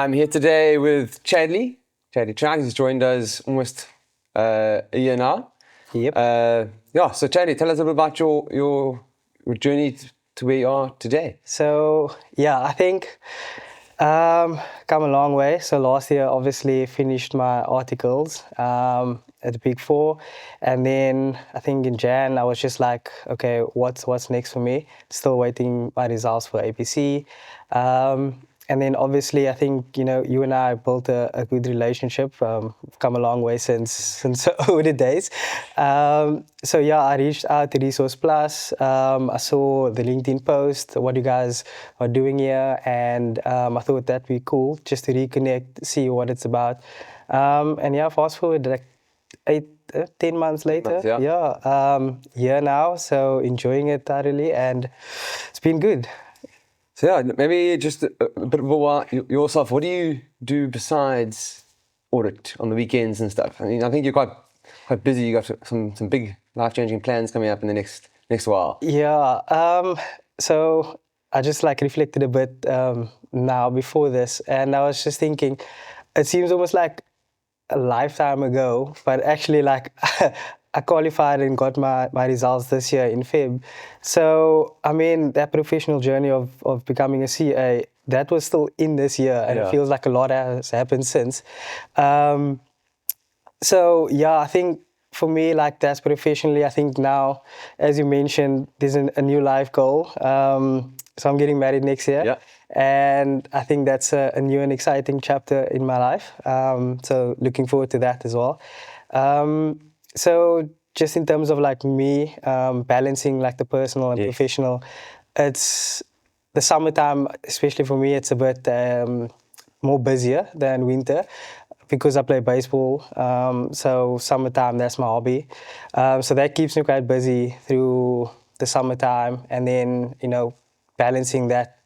I'm here today with Chadley. Chadley Chang has joined us almost a year now. Yep. So Chadley, tell us a little about your journey to where you are today. So I think come a long way. So last year, obviously finished my articles at the Big Four, and then I think in Jan I was just like, okay, what's next for me? Still waiting my results for APC. And then obviously I think, you and I built a good relationship. We've come a long way since older days. I reached out to ResourcePlus. I saw the LinkedIn post, what you guys are doing here, and I thought that'd be cool just to reconnect, see what it's about. Fast forward like 10 months later. Year now, so enjoying it thoroughly, and it's been good. So maybe just a bit about yourself. What do you do besides audit on the weekends and stuff? I mean, I think you're quite busy. You got some big life-changing plans coming up in the next while. Yeah. So I just reflected a bit now before this, and I was just thinking, it seems almost like a lifetime ago, but actually I qualified and got my results this year in Feb. So, I mean, that professional journey of becoming a CA, that was still in this year, and it feels like a lot has happened since. I think for me, that's professionally, I think now, as you mentioned, there's a new life goal. So I'm getting married next year. Yeah. And I think that's a new and exciting chapter in my life. So looking forward to that as well. So just in terms of me balancing the personal and professional, it's the summertime, especially for me, it's a bit more busier than winter because I play baseball. So summertime, that's my hobby. So that keeps me quite busy through the summertime, and then, balancing that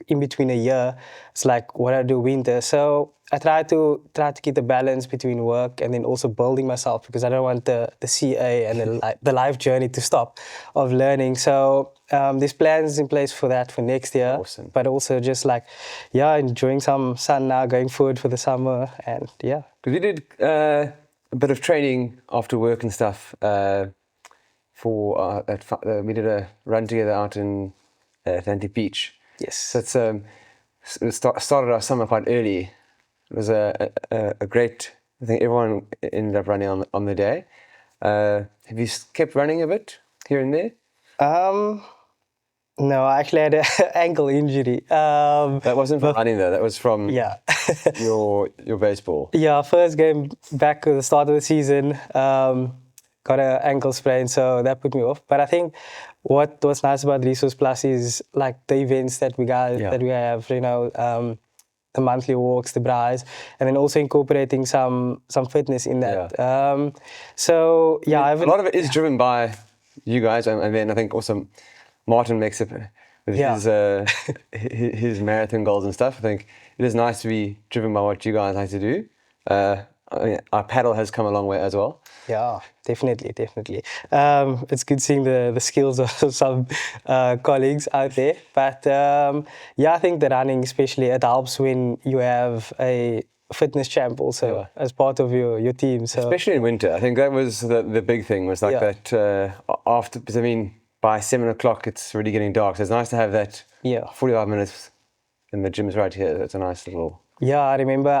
in between a year, it's what I do winter. So I try to keep the balance between work and then also building myself, because I don't want the CA and the life journey to stop of learning. So there's plans in place for that for next year. Awesome. But also just enjoying some sun now, going forward for the summer, and yeah. Because you did a bit of training after work and stuff we did a run together out in Atlantic Beach. Yes. So it started our summer quite early. It was a great, I think everyone ended up running on the day. Have you kept running a bit here and there? No, I actually had an ankle injury. That wasn't from running though, that was from your baseball. Yeah, first game back at the start of the season, got an ankle sprain, so that put me off. But I think what was nice about ResourcePlus is the events that we have, the monthly walks, the braais, and then also incorporating some fitness in that. A lot of it is driven by you guys, and then I think also Martin makes it with his marathon goals and stuff. I think it is nice to be driven by what you guys like to do. Our paddle has come a long way as well. Yeah, definitely. It's good seeing the skills of some colleagues out there. But I think the running especially, it helps when you have a fitness champ also as part of your team. So especially in winter, I think that was the big thing, was that after, because I mean, by 7 o'clock it's already getting dark, so it's nice to have that 45 minutes in the gym's right here. That's a nice little... Yeah, I remember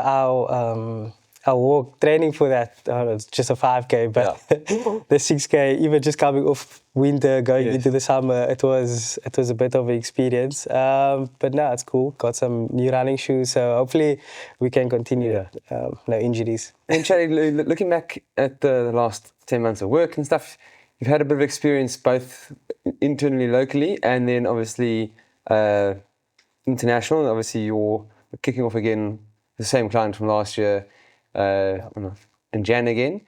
our walk training for that. It's just a 5K, but the 6K, even just coming off winter, going into the summer, it was a bit of an experience. But no, it's cool. Got some new running shoes, so hopefully we can continue. No injuries. And Chadley, looking back at the last 10 months of work and stuff, you've had a bit of experience both internally, locally, and then obviously international. Obviously, you're kicking off again the same client from last year. In Jan again.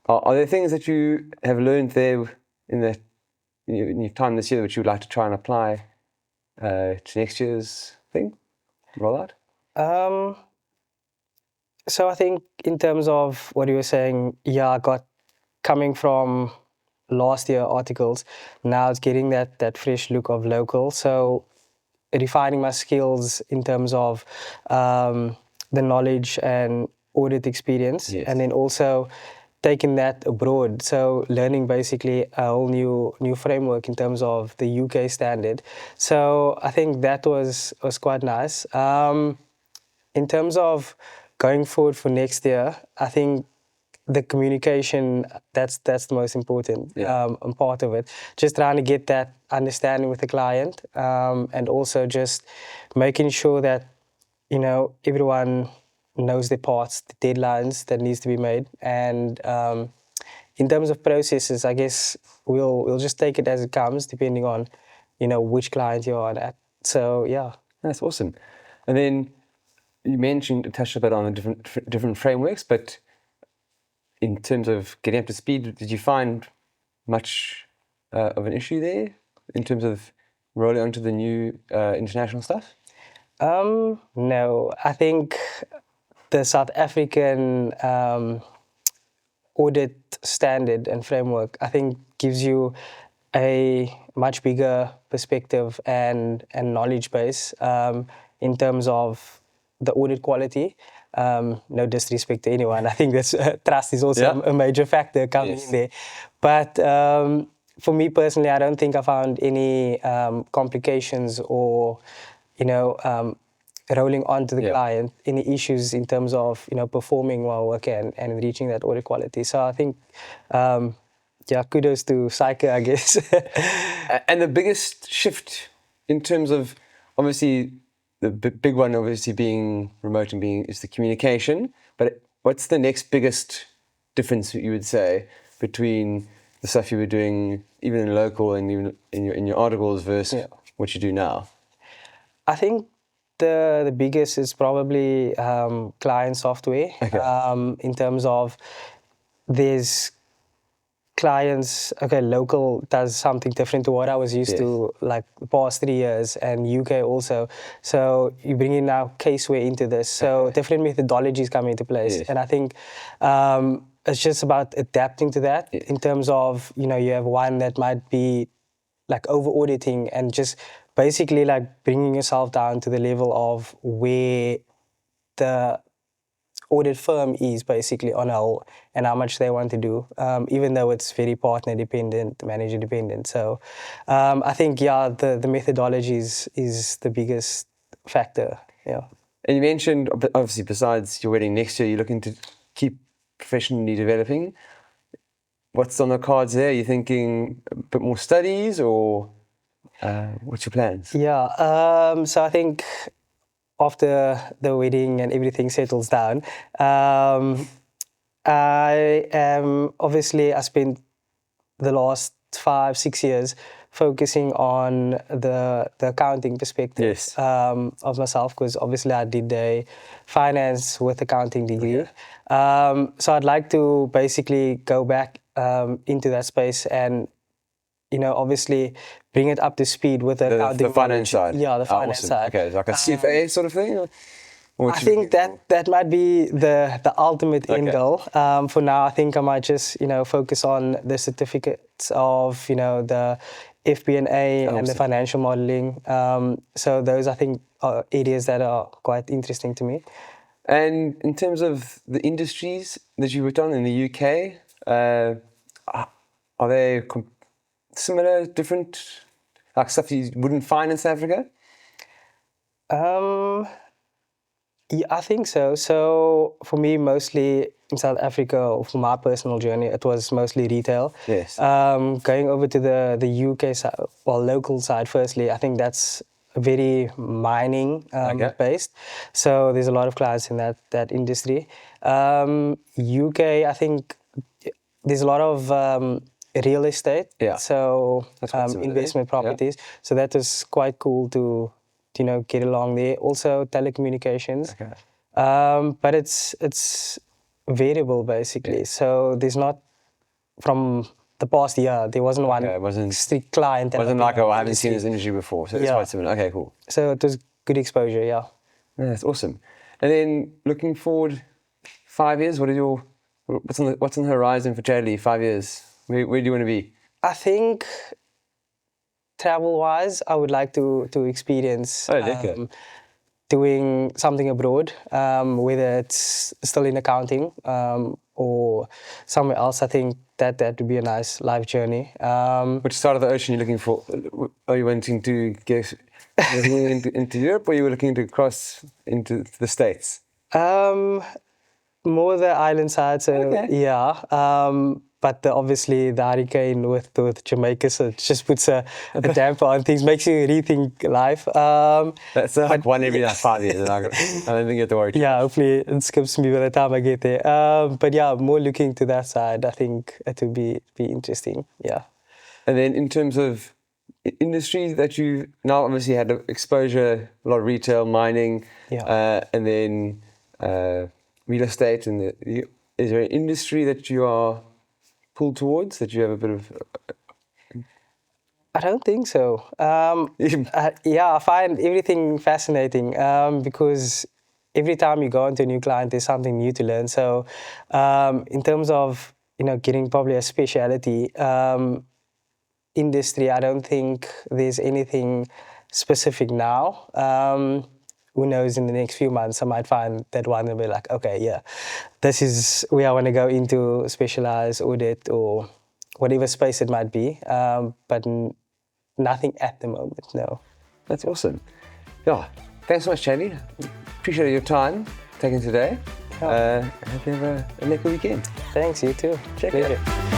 Are there things that you have learned there in your time this year which you'd like to try and apply to next year's rollout? So I think in terms of what you were saying, I got coming from last year articles, now it's getting that fresh look of local. So refining my skills in terms of the knowledge and audit experience, Yes. and then also taking that abroad. So learning basically a whole new framework in terms of the UK standard. So I think that was quite nice. In terms of going forward for next year, I think the communication, that's the most important part of it. Just trying to get that understanding with the client, and also just making sure that everyone knows their parts, the deadlines that needs to be made. And in terms of processes, I guess we'll just take it as it comes, depending on which client you're on at. So yeah, That's awesome. And then you mentioned, touched a bit on the different frameworks, but in terms of getting up to speed, did you find much of an issue there in terms of rolling onto the new international stuff? no, I think the South African audit standard and framework, I think, gives you a much bigger perspective and knowledge base in terms of the audit quality. No disrespect to anyone. I think that's trust is also a major factor coming in there. But for me personally, I don't think I found any complications or rolling on to the client, any issues in terms of performing while working and reaching that audit quality. So I think kudos to Psyche, I guess. And the biggest shift in terms of, obviously the big one obviously being remote and is the communication, but what's the next biggest difference you would say between the stuff you were doing even in local and even in your articles versus what you do now? I think the biggest is probably client software. Okay. In terms of there's clients, local does something different to what I was used to like the past 3 years, and UK also. So you bring in now caseware into this. So different methodologies come into place. And I think it's just about adapting to that in terms of, you have one that might be like over auditing and just basically like bringing yourself down to the level of where the audit firm is basically on a whole and how much they want to do, even though it's very partner dependent, manager dependent. So I think, the methodologies is the biggest factor. Yeah. And you mentioned, obviously, besides your wedding next year, you're looking to keep professionally developing. What's on the cards there? Are you thinking a bit more studies, or what's your plans? Yeah, so I think after the wedding and everything settles down, I spent the last 5-6 years focusing on the accounting perspective of myself, because obviously I did a finance with accounting degree. So I'd like to basically go back into that space and obviously bring it up to speed with the accounting finance side. Yeah, the finance side. Okay, like a CFA sort of thing? I think that might be the ultimate end goal. For now, I think I might just focus on the certificates of the FP&A and the financial modeling. So those, I think, are areas that are quite interesting to me. And in terms of the industries that you worked on in the UK, are they similar, different, like stuff you wouldn't find in South Africa? Yeah, I think so. So for me, mostly in South Africa, for my personal journey, it was mostly retail. Yes. Going over to the UK side, local side, firstly, I think that's very mining based. So there's a lot of clients in that industry. UK, I think there's a lot of real estate. Yeah. So investment properties. So that was quite cool to get along there. Also telecommunications. But it's variable basically. So there's not, from the past year, there wasn't one strict client. It wasn't like, I haven't seen this industry before. So it's quite similar. Okay, cool. So it was good exposure, yeah. That's awesome. And then looking forward 5 years, what's on the horizon for Chadley? 5 years, where do you want to be? I think travel-wise, I would like to experience doing something abroad, whether it's still in accounting or somewhere else. I think that would be a nice life journey. Which side of the ocean are you looking for? Are you wanting to get into Europe, or are you looking to cross into the States? More the island side, so Okay. yeah. But obviously the hurricane with Jamaica, so it just puts a damper on things, makes you rethink life. That's like one every 5 years. And I don't think you have to worry. Yeah, hopefully it skips me by the time I get there. But yeah, more looking to that side. I think it would be interesting. Yeah. And then in terms of industry that you now obviously had exposure, a lot of retail, mining, Yeah. and then real estate. And is there an industry that you are pulled towards, that you have a bit of? I don't think so. Yeah, I find everything fascinating because every time you go into a new client, there's something new to learn. So, in terms of getting probably a specialty industry, I don't think there's anything specific now. Who knows? In the next few months, I might find that one and be like, okay, yeah, this is where I want to go into, specialize, audit, or whatever space it might be. But nothing at the moment, no. That's awesome. Yeah, thanks so much, Chadley. Appreciate your time taken today. I hope you have a lekker weekend. Thanks, you too. Check it out. Pleasure.